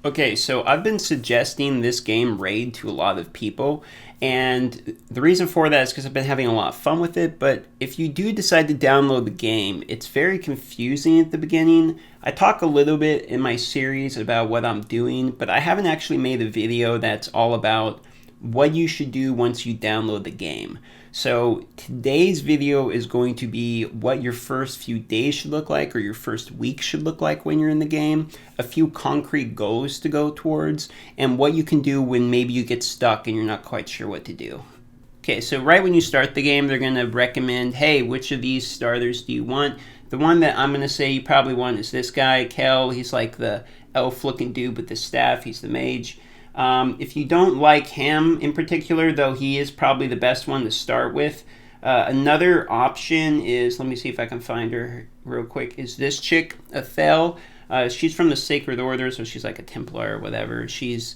Okay, so I've been suggesting this game Raid to a lot of people, and the reason for that is because I've been having a lot of fun with it. But if you do decide to download the game, it's very confusing at the beginning. I talk a little bit in my series about what I'm doing, but I haven't actually made a video that's all about what you should do once you download the game. So today's video is going to be what your first few days should look like, or your first week should look like when you're in the game, a few concrete goals to go towards, and what you can do when maybe you get stuck and you're not quite sure what to do. Okay, so right when you start the game, they're going to recommend, hey, which of these starters do you want? The one that I'm going to say you probably want is this guy, Kel. He's like the elf-looking dude with the staff. He's the mage. If you don't like him in particular, though he is probably the best one to start with, another option is, let me see if I can find her real quick, is this chick, Athel. She's from the Sacred Order, so she's like a Templar or whatever. She's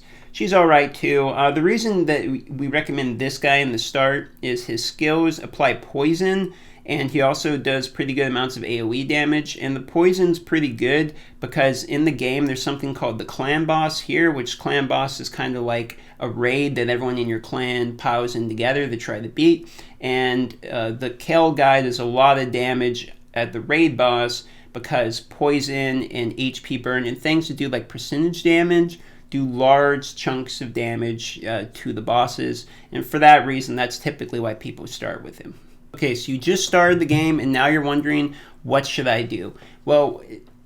all right too. The reason that we recommend this guy in the start is his skills apply poison, and he also does pretty good amounts of AoE damage. And the poison's pretty good because in the game there's something called the clan boss here, which clan boss is kind of like a raid that everyone in your clan piles in together to try to beat. And the Kel guy does a lot of damage at the raid boss because poison and HP burn and things that do like percentage damage do large chunks of damage to the bosses. And for that reason, that's typically why people start with him. Okay, so you just started the game and now you're wondering, what should I do? Well,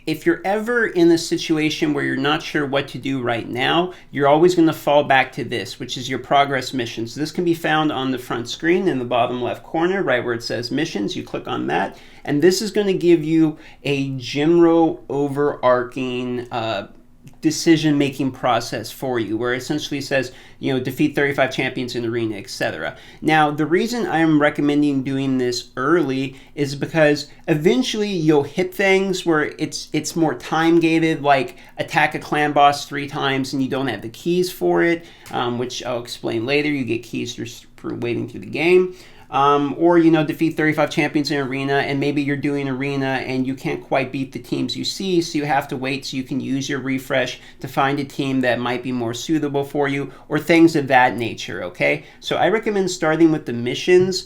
if you're ever in a situation where you're not sure what to do right now, you're always going to fall back to this, which is your progress missions. This can be found on the front screen in the bottom left corner, right where it says missions. You click on that, and this is going to give you a general overarching decision-making process for you, where it essentially says, you know, defeat 35 champions in arena, etc. Now, the reason I'm recommending doing this early is because eventually you'll hit things where it's more time-gated, like attack a clan boss 3 times and you don't have the keys for it, which I'll explain later. You get keys for waiting through the game. Or, you know, defeat 35 champions in arena, and maybe you're doing arena and you can't quite beat the teams you see, so you have to wait so you can use your refresh to find a team that might be more suitable for you, or things of that nature, okay? So I recommend starting with the missions,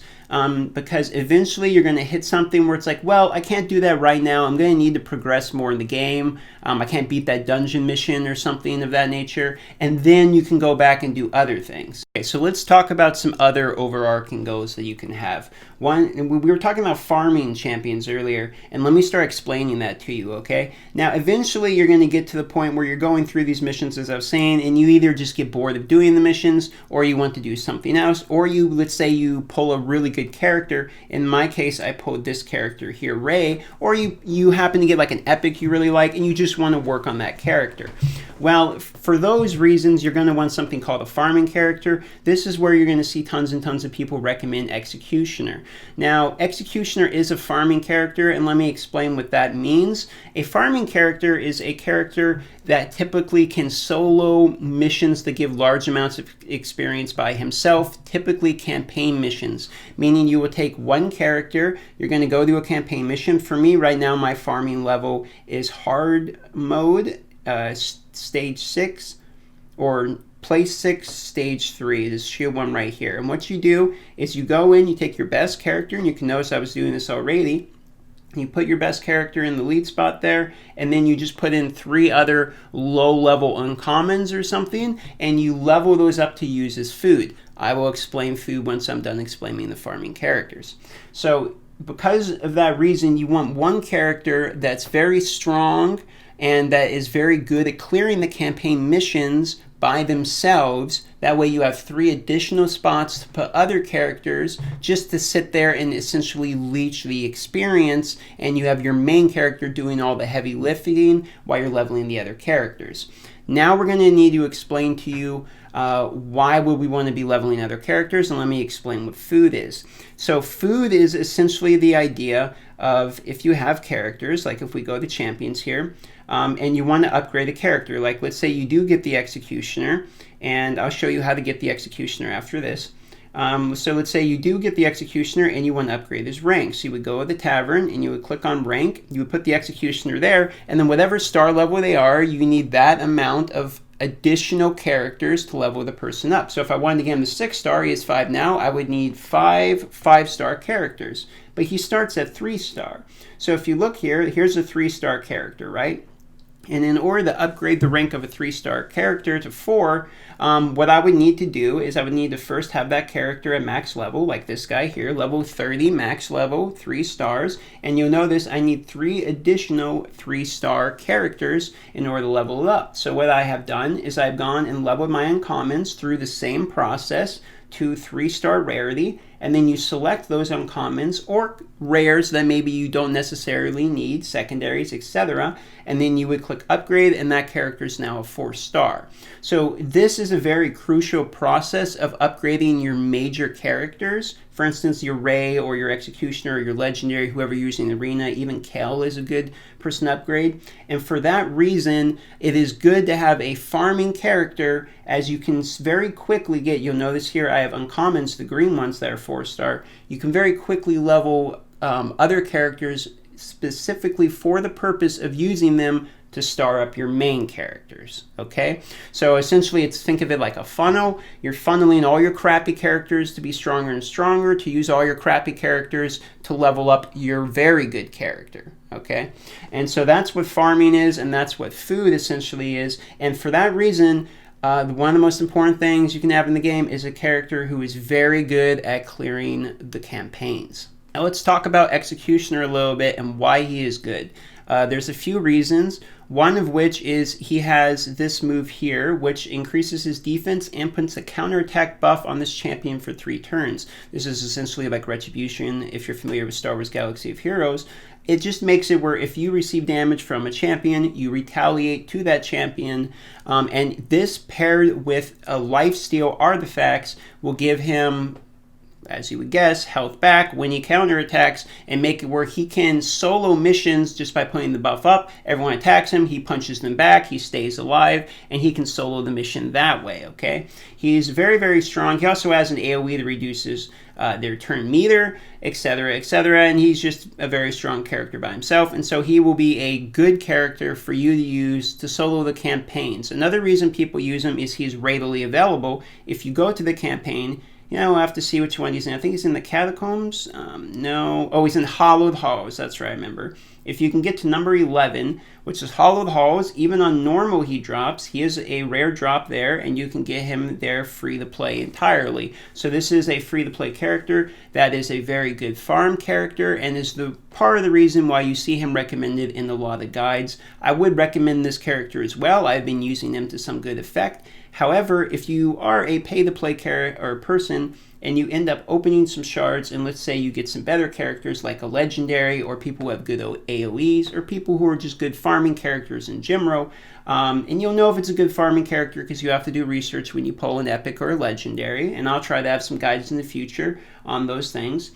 because eventually you're going to hit something where it's like, well, I can't do that right now. I'm going to need to progress more in the game. I can't beat that dungeon mission or something of that nature. And then you can go back and do other things. Okay, so let's talk about some other overarching goals that you can have. One, we were talking about farming champions earlier, and let me start explaining that to you, okay? Now, eventually you're going to get to the point where you're going through these missions, as I was saying, and you either just get bored of doing the missions, or you want to do something else, or you, let's say you pull a really good character. In my case, I pulled this character here, Ray, or you happen to get like an epic you really like, and you just want to work on that character. Well, for those reasons, you're going to want something called a farming character. This is where you're going to see tons and tons of people recommend Executioner. Now, Executioner is a farming character, and let me explain what that means. A farming character is a character that typically can solo missions that give large amounts of experience by himself, typically campaign missions, meaning you will take one character, you're going to go to a campaign mission. For me right now, my farming level is hard mode, stage 6, or place 6, stage 3, this shield one right here. And what you do is you go in, you take your best character, and you can notice I was doing this already. You put your best character in the lead spot there, and then you just put in 3 other low-level uncommons or something, and you level those up to use as food. I will explain food once I'm done explaining the farming characters. So because of that reason, you want one character that's very strong and that is very good at clearing the campaign missions by themselves. That way you have 3 additional spots to put other characters just to sit there and essentially leech the experience, and you have your main character doing all the heavy lifting while you're leveling the other characters. Now we're going to need to explain to you why would we want to be leveling other characters, and let me explain what food is. So food is essentially the idea of, if you have characters, like if we go to champions here, and you want to upgrade a character, like let's say you do get the Executioner, and I'll show you how to get the Executioner after this. So let's say you do get the Executioner and you want to upgrade his rank. So you would go to the tavern and you would click on rank, you would put the Executioner there, and then whatever star level they are, you need that amount of additional characters to level the person up. So if I wanted to get him to 6-star, he is 5 now, I would need 5 5-star characters. But he starts at 3-star. So if you look here, here's a 3-star character, right? And in order to upgrade the rank of a 3-star character to 4, what I would need to do is I would need to first have that character at max level, like this guy here, level 30, max level, 3 stars. And you'll notice I need 3 additional 3-star characters in order to level it up. So what I have done is I've gone and leveled my uncommons through the same process to 3-star rarity, and then you select those uncommons or rares that maybe you don't necessarily need, secondaries, etc., and then you would click upgrade, and that character is now a 4-star. So this is a very crucial process of upgrading your major characters. For instance, your Ray or your Executioner or your Legendary, whoever you're using in the arena, even Kel is a good person to upgrade. And for that reason, it is good to have a farming character, as you can very quickly get, you'll notice here I have uncommons, the green ones that are 4-star. You can very quickly level other characters specifically for the purpose of using them to star up your main characters, okay? So essentially, think of it like a funnel. You're funneling all your crappy characters to be stronger and stronger, to use all your crappy characters to level up your very good character, okay? And so that's what farming is, and that's what food essentially is. And for that reason, one of the most important things you can have in the game is a character who is very good at clearing the campaigns. Now let's talk about Executioner a little bit and why he is good. There's a few reasons, one of which is he has this move here, which increases his defense and puts a counterattack buff on this champion for 3 turns. This is essentially like Retribution, if you're familiar with Star Wars Galaxy of Heroes. It just makes it where if you receive damage from a champion, you retaliate to that champion. And this paired with a lifesteal artifacts will give him, as you would guess, health back when he counterattacks, and make it where he can solo missions just by putting the buff up. Everyone attacks him, he punches them back, he stays alive, and he can solo the mission that way, okay? He's very, very strong. He also has an AoE that reduces their turn meter, etc., etc., and he's just a very strong character by himself, and so he will be a good character for you to use to solo the campaigns. Another reason people use him is he's readily available. If you go to the campaign, we'll have to see which one he's in. I think he's in the Catacombs. No. Oh, he's in Hollowed Halls. That's right, I remember. If you can get to number 11, which is Hollowed Halls, even on normal he drops. He is a rare drop there, and you can get him there free to play entirely. So this is a free to play character that is a very good farm character, and is the part of the reason why you see him recommended in a lot of guides. I would recommend this character as well. I've been using him to some good effect. However, if you are a pay-to-play person and you end up opening some shards, and let's say you get some better characters like a legendary, or people who have good AoEs, or people who are just good farming characters in Jimro, and you'll know if it's a good farming character because you have to do research when you pull an epic or a legendary, and I'll try to have some guides in the future on those things.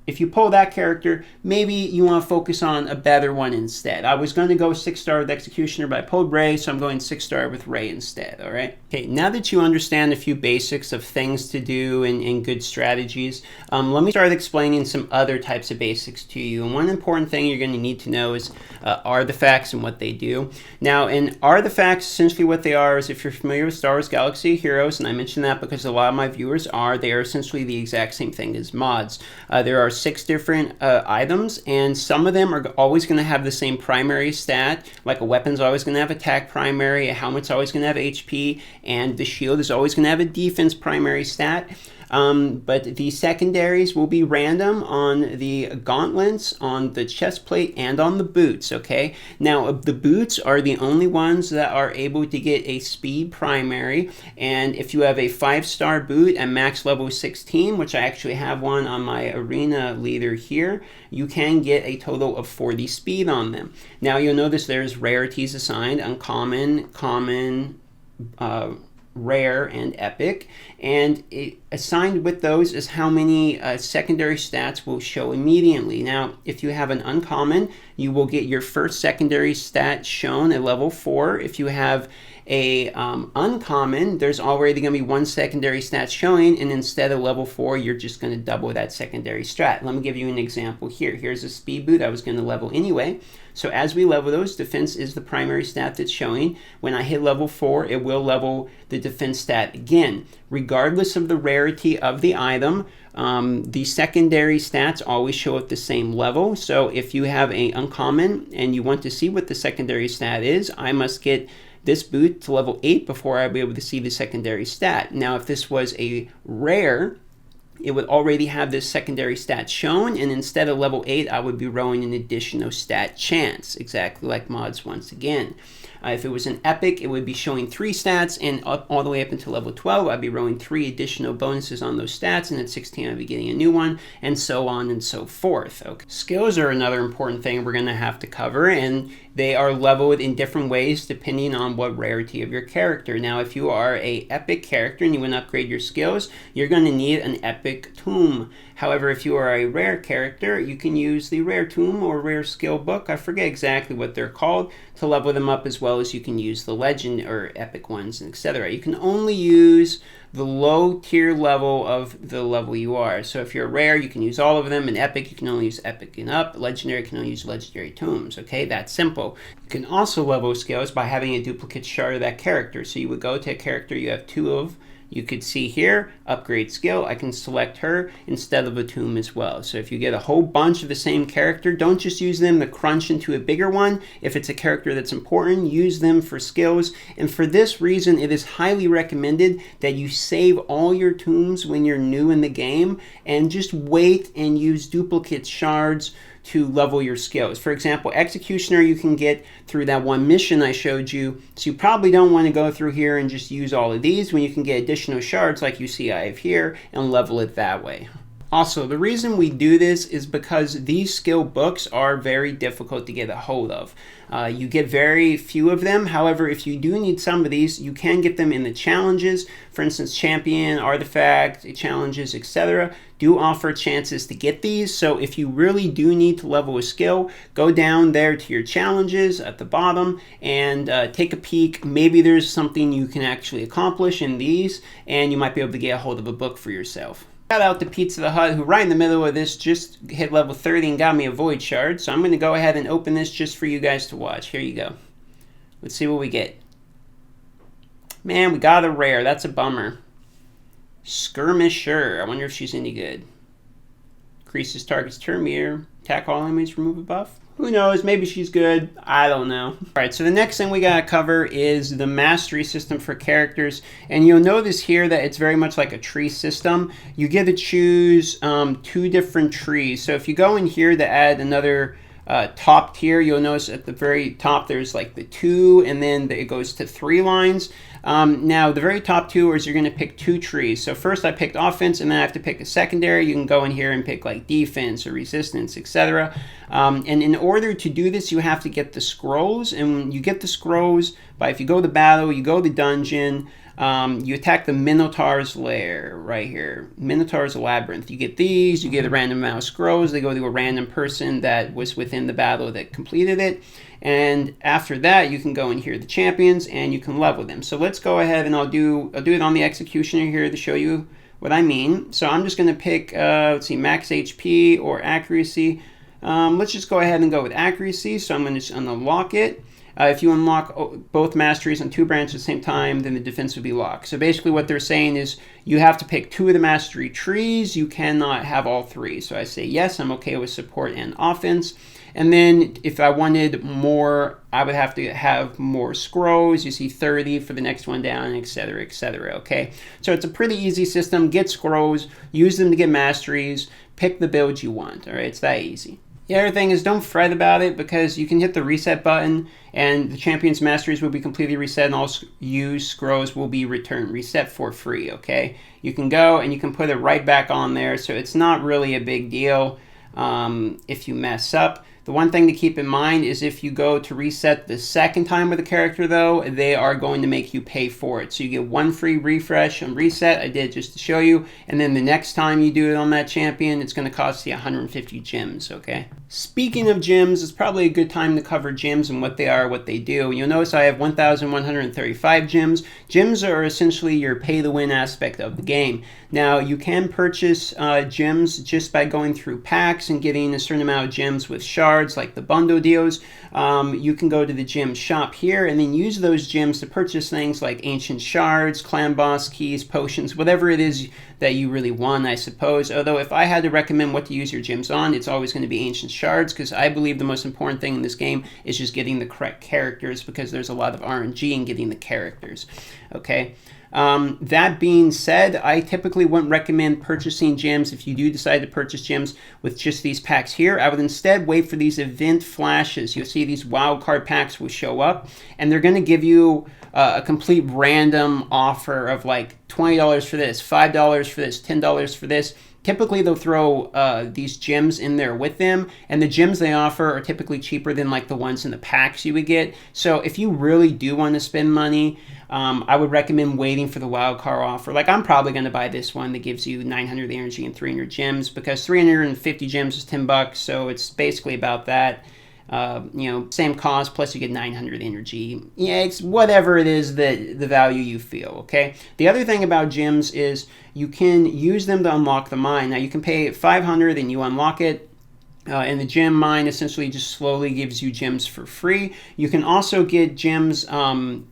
If you pull that character, maybe you want to focus on a better one instead. I was going to go 6-star with Executioner, but I pulled Ray, so I'm going 6-star with Ray instead, alright? Okay, now that you understand a few basics of things to do and good strategies, let me start explaining some other types of basics to you. And one important thing you're going to need to know is artifacts and what they do. Now, in artifacts, essentially what they are is, if you're familiar with Star Wars Galaxy of Heroes, and I mention that because a lot of my viewers are, they are essentially the exact same thing as mods. There are 6 different items, and some of them are always going to have the same primary stat. Like a weapon's always going to have attack primary, a helmet's always going to have HP, and the shield is always going to have a defense primary stat. But the secondaries will be random on the gauntlets, on the chest plate, and on the boots, okay? Now, the boots are the only ones that are able to get a speed primary, and if you have a 5-star boot at max level 16, which I actually have one on my arena leader here, you can get a total of 40 speed on them. Now, you'll notice there's rarities assigned: uncommon, common, rare and epic, and assigned with those is how many secondary stats will show immediately. Now, if you have an uncommon, you will get your first secondary stat shown at level 4. If you have a uncommon, there's already going to be one secondary stat showing, and instead of level 4, you're just going to double that secondary stat. Let me give you an example here. Here's a speed boot I was going to level anyway. So as we level those, defense is the primary stat that's showing. When I hit level 4, it will level the defense stat again. Regardless of the rarity of the item, the secondary stats always show at the same level. So if you have an uncommon and you want to see what the secondary stat is, I must get this boot to level 8 before I'll be able to see the secondary stat. Now, if this was a rare, it would already have this secondary stat shown, and instead of level 8, I would be rolling an additional stat chance, exactly like mods once again. If it was an epic, it would be showing 3 stats, and all the way up until level 12, I'd be rolling 3 additional bonuses on those stats, and at 16, I'd be getting a new one, and so on and so forth. Okay. Skills are another important thing we're going to have to cover, and they are leveled in different ways depending on what rarity of your character. Now, if you are an epic character and you want to upgrade your skills, you're going to need an epic tomb. However, if you are a rare character, you can use the rare tomb or rare skill book, I forget exactly what they're called, to level them up, as well as you can use the legend or epic ones, etc. You can only use the low tier level of the level you are. So if you're rare, you can use all of them. In epic, you can only use epic and up. Legendary, you can only use legendary tombs. Okay, that's simple. You can also level skills by having a duplicate shard of that character. So you would go to a character you have 2 of. You could see here, upgrade skill, I can select her instead of a tomb as well. So if you get a whole bunch of the same character, don't just use them to crunch into a bigger one. If it's a character that's important, use them for skills. And for this reason, it is highly recommended that you save all your tombs when you're new in the game and just wait and use duplicate shards to level your skills. For example, Executioner you can get through that one mission I showed you, so you probably don't want to go through here and just use all of these when you can get additional shards like you see I have here and level it that way. Also, the reason we do this is because these skill books are very difficult to get a hold of. You get very few of them. However, if you do need some of these, you can get them in the challenges. For instance, Champion, Artifact, challenges, etc. do offer chances to get these. So if you really do need to level a skill, go down there to your challenges at the bottom and take a peek. Maybe there's something you can actually accomplish in these, and you might be able to get a hold of a book for yourself. Shout out to Pizza the Hut, who right in the middle of this just hit level 30 and got me a Void Shard. So I'm going to go ahead and open this just for you guys to watch. Here you go. Let's see what we get. Man, we got a rare. That's a bummer. Skirmisher. I wonder if she's any good. Increases target's turn meter. Attack all enemies, remove a buff. Who knows? Maybe she's good. I don't know. All right, so the next thing we gotta cover is the mastery system for characters. And you'll notice here that it's very much like a tree system. You get to choose 2 different trees. So if you go in here to add another top tier, you'll notice at the very top there's like the 2, and then it goes to 3 lines. Now, the very top 2 is you're going to pick 2 trees. So first I picked offense, and then I have to pick a secondary. You can go in here and pick like defense or resistance, etc. And in order to do this, you have to get the scrolls. And you get the scrolls by, if you go to battle, you go to dungeon, you attack the Minotaur's lair right here, Minotaur's labyrinth. You get these, you get a random amount of scrolls. They go to a random person that was within the battle that completed it. And after that, you can go in here, the champions, and you can level them. So let's go ahead and I'll do it on the Executioner here to show you what I mean. So I'm just going to pick, let's see, max HP or accuracy. Let's just go ahead and go with accuracy. So I'm going to unlock it. If you unlock both masteries on 2 branches at the same time, then the defense would be locked. So basically what they're saying is you have to pick 2 of the mastery trees. You cannot have all 3. So I say yes, I'm okay with support and offense. And then if I wanted more, I would have to have more scrolls. You see 30 for the next one down, etc., etc., okay? So it's a pretty easy system. Get scrolls, use them to get masteries, pick the build you want, all right? It's that easy. The other thing is don't fret about it, because you can hit the reset button and the champion's masteries will be completely reset and all used scrolls will be returned. Reset for free, okay? You can go and you can put it right back on there, so it's not really a big deal if you mess up. The one thing to keep in mind is if you go to reset the second time with a character, though, they are going to make you pay for it. So you get one free refresh and reset. I did just to show you. And then the next time you do it on that champion, it's going to cost you 150 gems, okay? Speaking of gems, it's probably a good time to cover gems and what they are, what they do. You'll notice I have 1,135 gems. Gems are essentially your pay-to-win aspect of the game. Now, you can purchase gems just by going through packs and getting a certain amount of gems with shards, like the bundle deals. You can go to the gem shop here and then use those gems to purchase things like ancient shards, clan boss keys, potions, whatever it is that you really want, I suppose. Although if I had to recommend what to use your gems on, it's always going to be ancient shards, because I believe the most important thing in this game is just getting the correct characters, because there's a lot of RNG in getting the characters, okay? That being said, I typically wouldn't recommend purchasing gems if you do decide to purchase gems with just these packs here. I would instead wait for these event flashes. You'll see these wildcard packs will show up, and they're going to give you a complete random offer of like $20 for this, $5 for this, $10 for this. Typically, they'll throw these gems in there with them, and the gems they offer are typically cheaper than like the ones in the packs you would get. So if you really do want to spend money, I would recommend waiting for the wildcard offer. Like, I'm probably going to buy this one that gives you 900 energy and 300 gems, because 350 gems is $10, so it's basically about that. Same cost, plus you get 900 energy. Yeah, it's whatever it is that the value you feel, okay? The other thing about gems is you can use them to unlock the mine. Now, you can pay 500 and you unlock it. And the gem mine essentially just slowly gives you gems for free. You can also get gems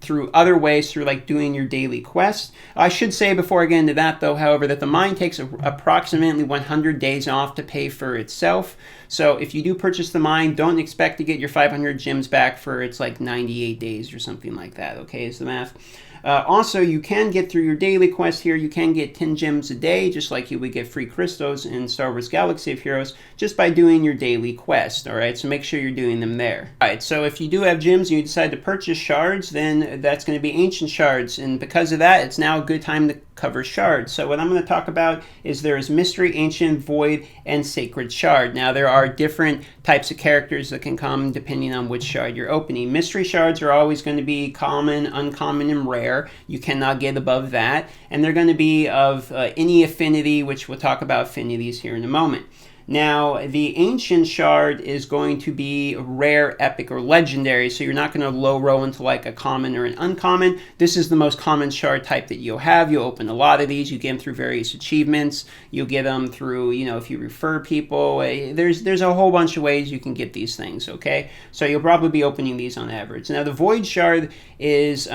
through other ways, through like doing your daily quest. I should say before I get into that, though, however, that the mine takes approximately 100 days off to pay for itself. So if you do purchase the mine, don't expect to get your 500 gems back for it's like 98 days or something like that, okay, is the math. Also, you can get through your daily quest here. You can get 10 gems a day, just like you would get free crystals in Star Wars Galaxy of Heroes, just by doing your daily quest, all right? So make sure you're doing them there. All right, so if you do have gems and you decide to purchase shards, then that's going to be ancient shards. And because of that, it's now a good time to cover shards. So what I'm going to talk about is there's mystery, ancient, void, and sacred shard. Now, there are different types of characters that can come depending on which shard you're opening. Mystery shards are always going to be common, uncommon, and rare. You cannot get above that. And they're going to be of any affinity, which we'll talk about affinities here in a moment. Now, the Ancient Shard is going to be rare, epic, or legendary, so you're not going to low roll into like a common or an uncommon. This is the most common shard type that you'll have. You'll open a lot of these. You get them through various achievements. You'll get them through, if you refer people. There's a whole bunch of ways you can get these things, okay? So you'll probably be opening these on average. Now, the Void Shard is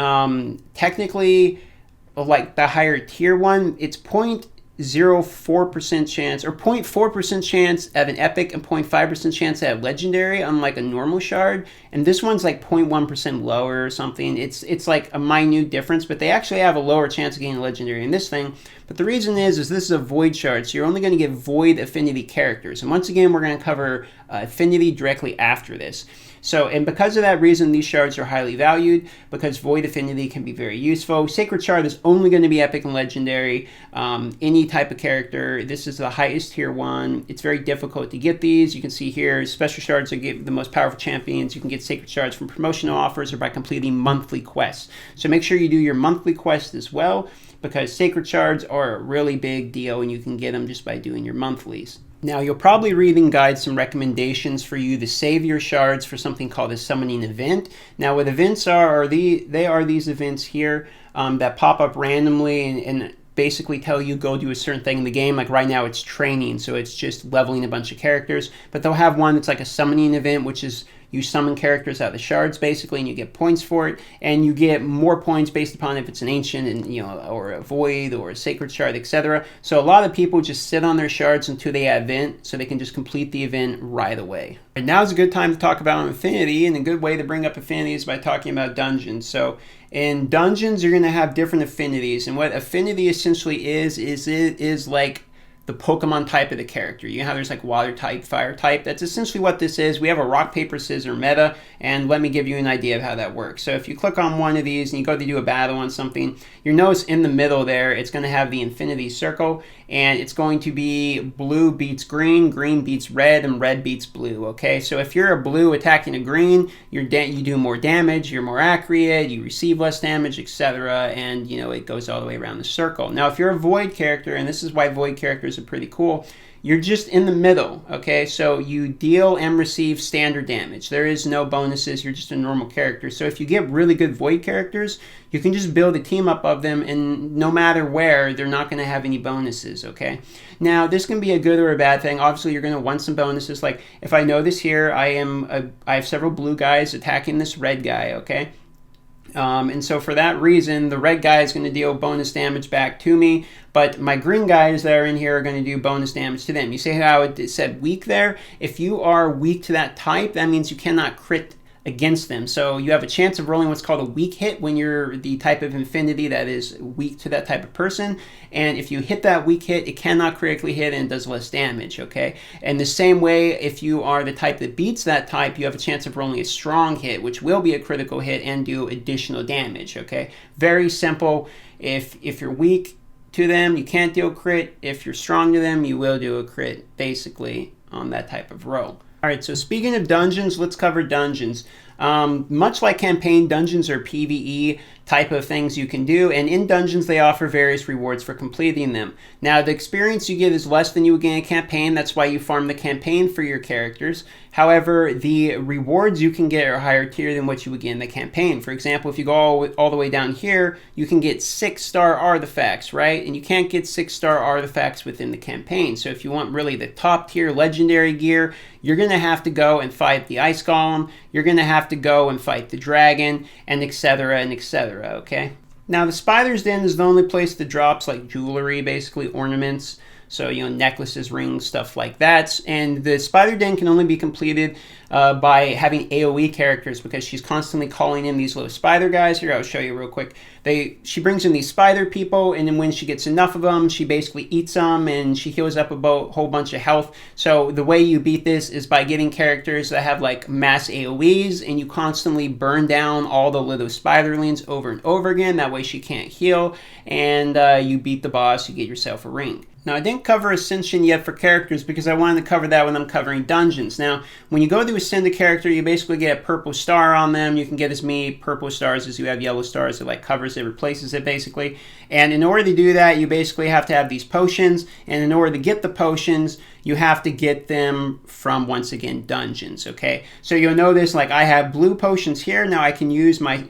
technically like the higher tier one. It's 0.04% chance or 0.4% chance at an epic and 0.5% chance at a legendary, unlike a normal shard. And this one's like 0.1% lower or something. It's like a minute difference, but they actually have a lower chance of getting a legendary in this thing. But the reason is this is a void shard, so you're only going to get void affinity characters. And once again, we're going to cover affinity directly after this. So, and because of that reason, these shards are highly valued, because void affinity can be very useful. Sacred shard is only going to be epic and legendary. Any type of character. This is the highest tier one. It's very difficult to get these. You can see here, special shards are the most powerful champions. You can get sacred shards from promotional offers or by completing monthly quests. So make sure you do your monthly quest as well, because sacred shards are a really big deal, and you can get them just by doing your monthlies. Now, you'll probably read in guides some recommendations for you to save your shards for something called a summoning event. Now, what events are they are these events here that pop up randomly and basically tell you go do a certain thing in the game. Like right now it's training, so it's just leveling a bunch of characters. But they'll have one that's like a summoning event, which is you summon characters out of the shards basically, and you get points for it. And you get more points based upon if it's an ancient and or a void or a sacred shard, etc. So a lot of people just sit on their shards until they event, so they can just complete the event right away. And now's a good time to talk about affinity, and a good way to bring up affinity is by talking about dungeons. So in dungeons, you're going to have different affinities, and what affinity essentially is it is like the Pokemon type of the character. You know how there's like water type, fire type? That's essentially what this is. We have a rock, paper, scissors meta, and let me give you an idea of how that works. So if you click on one of these and you go to do a battle on something, you notice in the middle there, it's going to have the infinity circle, and it's going to be blue beats green, green beats red, and red beats blue, okay? So if you're a blue attacking a green, you do more damage, you're more accurate, you receive less damage, etc., and, you know, it goes all the way around the circle. Now, if you're a void character, and this is why void characters are pretty cool, you're just in the middle, okay? So you deal and receive standard damage. There is no bonuses. You're just a normal character. So if you get really good void characters, you can just build a team up of them, and no matter where, they're not going to have any bonuses, okay? Now, this can be a good or a bad thing. Obviously, you're going to want some bonuses. Like, if I know this here, I have several blue guys attacking this red guy, okay? And so for that reason, the red guy is going to deal bonus damage back to me, but my green guys that are in here are going to do bonus damage to them. You see how it said weak there? If you are weak to that type, that means you cannot crit against them. So you have a chance of rolling what's called a weak hit when you're the type of infinity that is weak to that type of person. And if you hit that weak hit, it cannot critically hit and does less damage, okay? And the same way, if you are the type that beats that type, you have a chance of rolling a strong hit, which will be a critical hit and do additional damage, okay? Very simple. If you're weak to them, you can't deal crit. If you're strong to them, you will do a crit, basically, on that type of roll. All right, so speaking of dungeons, let's cover dungeons. Much like campaign, dungeons are PvE type of things you can do, and in dungeons they offer various rewards for completing them. Now, the experience you get is less than you would get in a campaign. That's why you farm the campaign for your characters. However, the rewards you can get are higher tier than what you would get in the campaign. For example, if you go all the way down here, you can get 6-star artifacts, right? And you can't get 6-star artifacts within the campaign. So if you want really the top tier legendary gear, you're going to have to go and fight the ice golem, you're going to have to go and fight the dragon, and etc., and etc., okay? Now, the Spider's Den is the only place that drops like jewelry, basically ornaments, so, you know, necklaces, rings, stuff like that. And the Spider Den can only be completed by having AoE characters, because she's constantly calling in these little spider guys. Here, I'll show you real quick. She brings in these spider people, and then when she gets enough of them, she basically eats them, and she heals up a whole bunch of health. So the way you beat this is by getting characters that have like mass AoEs, and you constantly burn down all the little spiderlings over and over again. That way she can't heal, and you beat the boss, you get yourself a ring. Now, I didn't cover Ascension yet for characters because I wanted to cover that when I'm covering dungeons. Now, when you go to ascend a character, you basically get a purple star on them. You can get as many purple stars as you have yellow stars. It like covers it, replaces it basically. And in order to do that, you basically have to have these potions. And in order to get the potions, you have to get them from, once again, dungeons, okay? So you'll notice, like, I have blue potions here. Now I can use my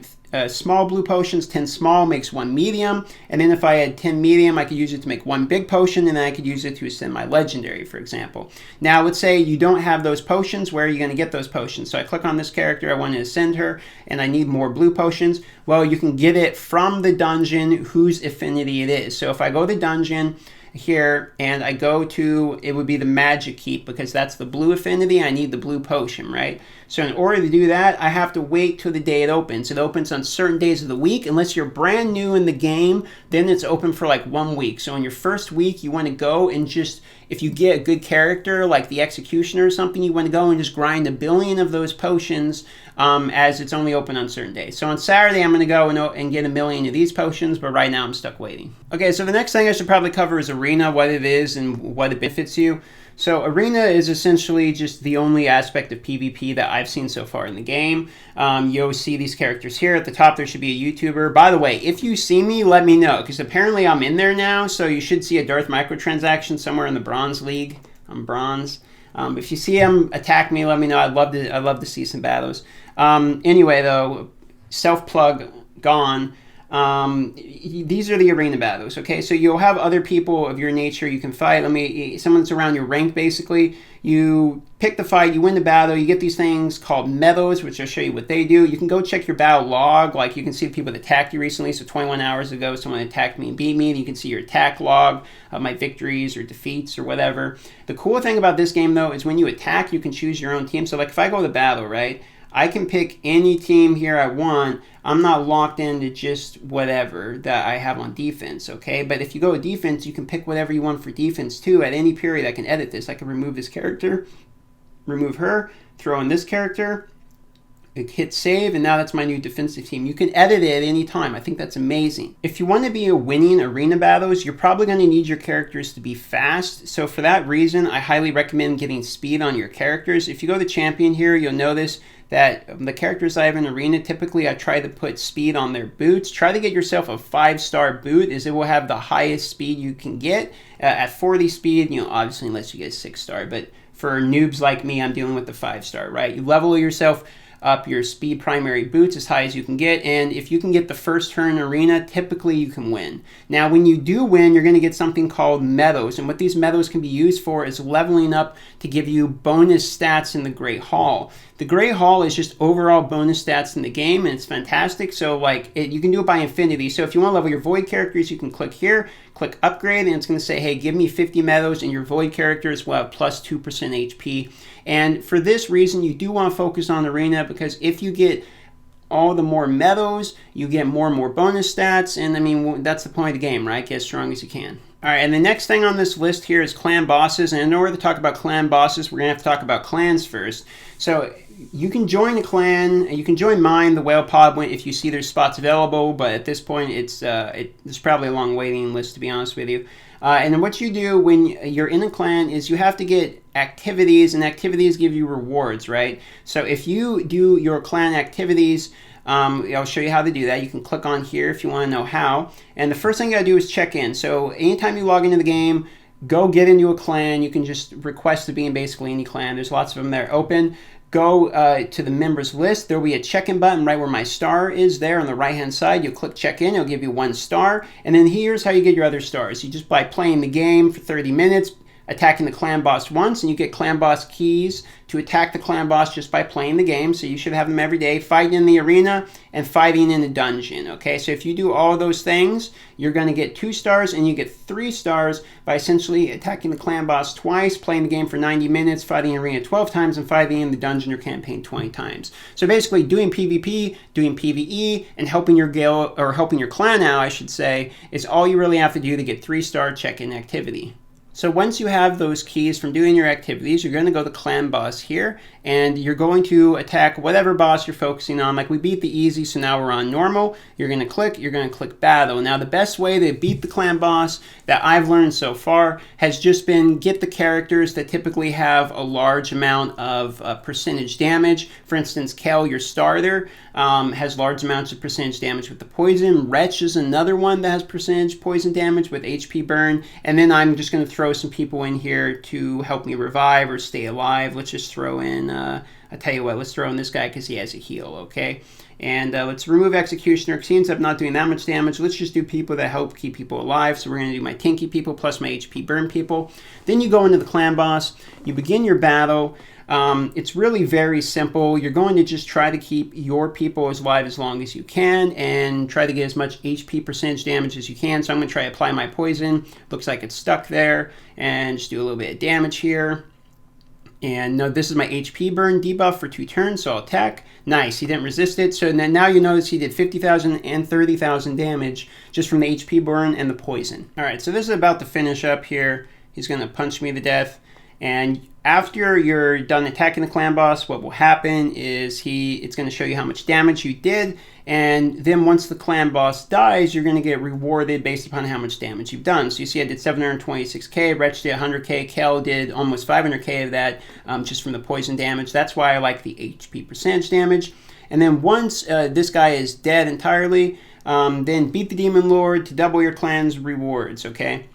small blue potions. 10 small makes 1 medium, and then if I had 10 medium, I could use it to make 1 big potion, and then I could use it to ascend my legendary, for example. Now, let's say you don't have those potions. Where are you going to get those potions? So I click on this character, I want to ascend her, and I need more blue potions. Well, you can get it from the dungeon whose affinity it is. So if I go to dungeon here and I go to, it would be the magic keep, because that's the blue affinity. I need the blue potion, right? So in order to do that, I have to wait till the day it opens. It opens on certain days of the week. Unless you're brand new in the game, then it's open for like 1 week. So in your first week, you want to go and just, if you get a good character like the Executioner or something, you want to go and just grind 1 billion of those potions, as it's only open on certain days. So on Saturday, I'm going to go and get 1 million of these potions, but right now I'm stuck waiting. Okay, so the next thing I should probably cover is Arena, what it is and what it benefits you. So Arena is essentially just the only aspect of PvP that I've seen so far in the game. You'll see these characters here. At the top, there should be a YouTuber. By the way, if you see me, let me know, because apparently I'm in there now, so you should see a Darth Microtransaction somewhere in the Bronze League. I'm Bronze. If you see him, attack me, let me know. I'd love to see some battles. Anyway, though, self-plug gone. These are the arena battles, okay? So you'll have other people of your nature you can fight. Someone that's around your rank, basically. You pick the fight, you win the battle, you get these things called medals, which I'll show you what they do. You can go check your battle log, like you can see the people that attacked you recently. So 21 hours ago, someone attacked me and beat me. You can see your attack log of my victories or defeats or whatever. The cool thing about this game, though, is when you attack, you can choose your own team. So like if I go to battle, right? I can pick any team here I want. I'm not locked into just whatever that I have on defense, okay? But if you go to defense, you can pick whatever you want for defense too. At any period, I can edit this. I can remove this character, remove her, throw in this character, hit save, and now that's my new defensive team. You can edit it at any time. I think that's amazing. If you want to be winning arena battles, you're probably going to need your characters to be fast. So for that reason, I highly recommend getting speed on your characters. If you go to champion here, you'll notice that the characters I have in arena, typically I try to put speed on their boots. Try to get yourself a 5-star boot, as it will have the highest speed you can get. At 40 speed, obviously unless you get 6-star, but for noobs like me, I'm dealing with the 5-star, right? You level yourself up your speed primary boots as high as you can get, and if you can get the first turn arena, typically you can win. Now when you do win, you're going to get something called medals, and what these medals can be used for is leveling up to give you bonus stats in the Great Hall. The Great Hall is just overall bonus stats in the game, and it's fantastic. So you can do it by infinity. So if you want to level your void characters, you can click here, click upgrade, and it's going to say, hey, give me 50 medals, and your void characters will have plus 2% HP. And for this reason, you do want to focus on arena, because if you get all the more medals, you get more and more bonus stats, and I mean, that's the point of the game, right? Get as strong as you can. All right, and the next thing on this list here is clan bosses, and in order to talk about clan bosses, we're going to have to talk about clans first. So you can join a clan, you can join mine, the Whale Pod, if you see there's spots available, but at this point, it's probably a long waiting list, to be honest with you. And then what you do when you're in a clan is you have to get activities, and activities give you rewards, right? So if you do your clan activities, I'll show you how to do that. You can click on here if you want to know how. And the first thing you gotta do is check in. So anytime you log into the game, go get into a clan. You can just request to be in basically any clan. There's lots of them there open. Go to the members list. There will be a check-in button right where my star is there on the right-hand side. You'll click check-in. It'll give you 1 star. And then here's how you get your other stars. You just by playing the game for 30 minutes, attacking the clan boss once, and you get clan boss keys to attack the clan boss just by playing the game. So you should have them every day, fighting in the arena and fighting in the dungeon. Okay, so if you do all those things, you're going to get 2 stars, and you get 3 stars by essentially attacking the clan boss twice, playing the game for 90 minutes, fighting in the arena 12 times, and fighting in the dungeon or campaign 20 times. So basically doing PvP, doing PvE, and helping your guild, or helping your clan out, I should say, is all you really have to do to get 3-star check-in activity. So once you have those keys from doing your activities, you're going to go to clan boss here, and you're going to attack whatever boss you're focusing on. Like we beat the easy, so now we're on normal. You're going to click battle. Now the best way to beat the clan boss that I've learned so far has just been get the characters that typically have a large amount of percentage damage. For instance, Kel, your starter, has large amounts of percentage damage with the poison. Wretch is another one that has percentage poison damage with HP burn. And then I'm just going to throw some people in here to help me revive or stay alive. Let's just throw in, I tell you what, let's throw in this guy because he has a heal, okay? And let's remove Executioner because he ends up not doing that much damage. Let's just do people that help keep people alive. So we're going to do my Tinky people plus my HP burn people. Then you go into the clan boss. You begin your battle. It's really very simple. You're going to just try to keep your people as alive as long as you can and try to get as much HP percentage damage as you can. So I'm going to try to apply my poison. Looks like it's stuck there, and just do a little bit of damage here. And no, this is my HP burn debuff for 2 turns, so I'll attack. Nice, he didn't resist it. So then now you notice he did 50,000 and 30,000 damage just from the HP burn and the poison. All right, so this is about to finish up here. He's going to punch me to death. And after you're done attacking the clan boss, what will happen is it's going to show you how much damage you did, and then once the clan boss dies, you're going to get rewarded based upon how much damage you've done. So you see I did 726k, Wretch did 100k, Kel did almost 500k of that just from the poison damage. That's why I like the HP percentage damage. And then once this guy is dead entirely, then beat the Demon Lord to double your clan's rewards, okay?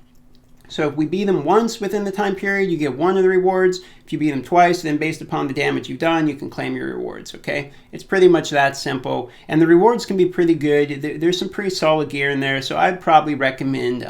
So if we beat them once within the time period, you get 1 of the rewards. If you beat them twice, then based upon the damage you've done, you can claim your rewards, okay? It's pretty much that simple. And the rewards can be pretty good. There's some pretty solid gear in there, so I'd probably recommend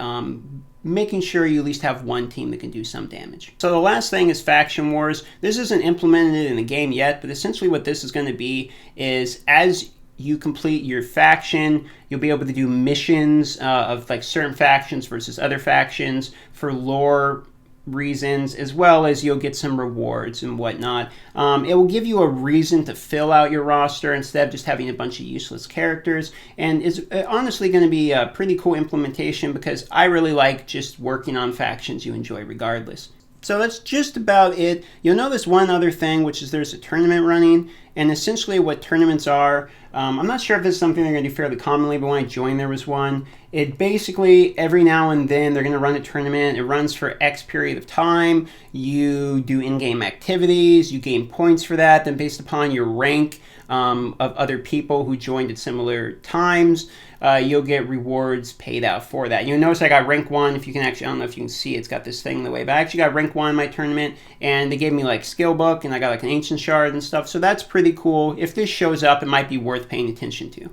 making sure you at least have 1 team that can do some damage. So the last thing is Faction Wars. This isn't implemented in the game yet, but essentially what this is going to be is as you complete your faction, you'll be able to do missions of like certain factions versus other factions for lore reasons, as well as you'll get some rewards and whatnot. It will give you a reason to fill out your roster instead of just having a bunch of useless characters, and is honestly going to be a pretty cool implementation because I really like just working on factions you enjoy regardless. So that's just about it. You'll notice one other thing, which is there's a tournament running, and essentially what tournaments are, I'm not sure if this is something they're going to do fairly commonly, but when I joined there was one. It basically, every now and then, they're going to run a tournament. It runs for X period of time. You do in-game activities. You gain points for that. Then based upon your rank of other people who joined at similar times, you'll get rewards paid out for that. You'll notice I got rank 1. If you can actually, I don't know if you can see, it's got this thing in the way, but I actually got rank 1 in my tournament, and they gave me like skill book, and I got like an ancient shard and stuff, so that's pretty cool. If this shows up, it might be worth paying attention to.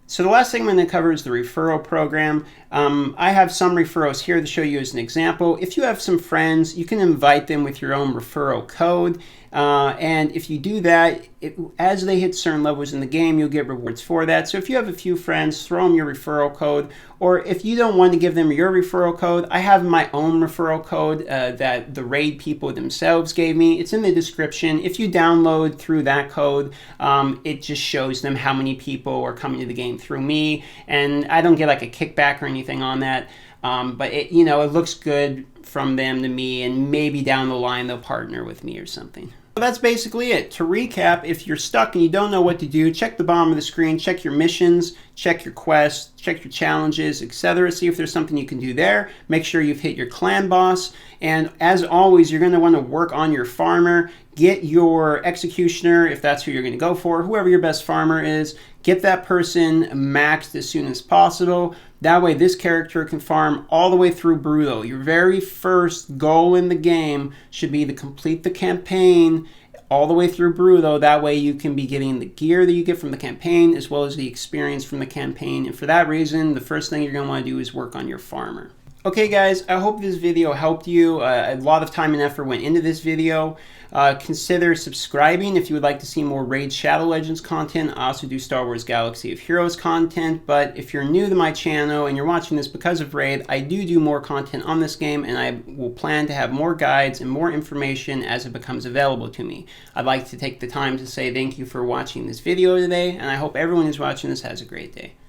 So the last thing I'm going to cover is the referral program. I have some referrals here to show you as an example. If you have some friends, you can invite them with your own referral code. And if you do that, as they hit certain levels in the game, you'll get rewards for that. So if you have a few friends, throw them your referral code. Or if you don't want to give them your referral code, I have my own referral code that the raid people themselves gave me. It's in the description. If you download through that code, it just shows them how many people are coming to the game through me. And I don't get like a kickback or anything on that. But it looks good from them to me, and maybe down the line they'll partner with me or something. So that's basically it. To recap, if you're stuck and you don't know what to do, check the bottom of the screen, check your missions, check your quests, check your challenges, etc. See if there's something you can do there. Make sure you've hit your clan boss. And as always, you're going to want to work on your farmer. Get your executioner, if that's who you're going to go for, whoever your best farmer is. Get that person maxed as soon as possible. That way this character can farm all the way through Brutal. Your very first goal in the game should be to complete the campaign all the way through Brutal. That way you can be getting the gear that you get from the campaign as well as the experience from the campaign. And for that reason, the first thing you're going to want to do is work on your farmer. Okay guys, I hope this video helped you. A lot of time and effort went into this video. Consider subscribing if you would like to see more Raid Shadow Legends content. I also do Star Wars Galaxy of Heroes content, but if you're new to my channel and you're watching this because of Raid, I do more content on this game, and I will plan to have more guides and more information as it becomes available to me. I'd like to take the time to say thank you for watching this video today, and I hope everyone who's watching this has a great day.